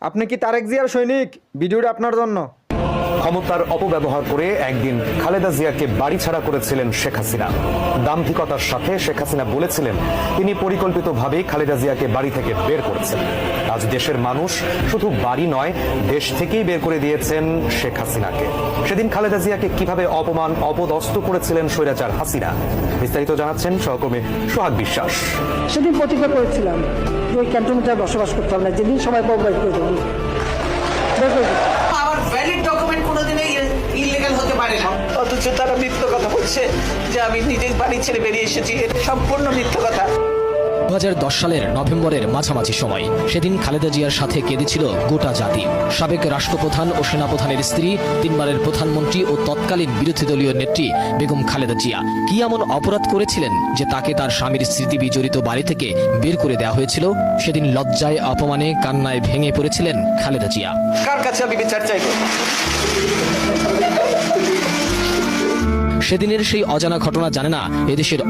আপনি কি তারেক জিয়ার সৈনিক? ভিডিওটা আপনার জন্য। ক্ষমতার অপব্যবহার করে একদিন খালেদা জিয়াকে বাড়ি ছাড়া করেছিলেন শেখ হাসিনা। দাম্ভিকতার সাথে শেখ হাসিনা বলেছিলেন তিনি পরিকল্পিতভাবে খালেদা জিয়াকে বাড়ি থেকে বের করেছেন। আজ দেশের মানুষ শুধু বাড়ি নয়, দেশ থেকেই বের করে দিয়েছেন শেখ হাসিনাকে। সেদিন খালেদা জিয়াকে কিভাবে অপমান অপদস্থ করেছিলেন স্বৈরাচার হাসিনা, বিস্তারিত জানাচ্ছেন সহকর্মী সোহাগ বিশ্বাস। সেদিন প্রতিজ্ঞা করেছিলাম যে ওই ক্যান্টনমেন্টে বসবাস করতে হবে না, যেদিন সবাই প্রবাহিত করে দেবো। আমার ভ্যালিড ডকুমেন্ট কোনোদিনই ইলিগাল হতে পারে না। অথচ তারা মিথ্যা কথা বলছে যে আমি নিজের বাড়ি ছেড়ে বেরিয়ে এসেছি। এটা সম্পূর্ণ মিথ্যা কথা। 2010 সালের নভেম্বরের মাঝামাঝি সময় সেদিন খালেদা জিয়ার সাথে কেঁদেছিল গোটা জাতি। সাবেক রাষ্ট্রপ্রধান ও সেনাপ্রধানের স্ত্রী, 3 বারের প্রধানমন্ত্রী ও তৎকালীন বিরোধী দলীয় নেত্রী বেগম খালেদা জিয়া কি এমন অপরাধ করেছিলেন যে তাকে তার স্বামীর স্মৃতি বিজড়িত বাড়ি থেকে বের করে দেওয়া হয়েছিল? সেদিন লজ্জায়, অপমানে, কান্নায় ভেঙে পড়েছিলেন খালেদা জিয়া। কার কাছে আমি বিচার চাইব? সেদিনের সেই অজানা ঘটনা জানে না এদেশের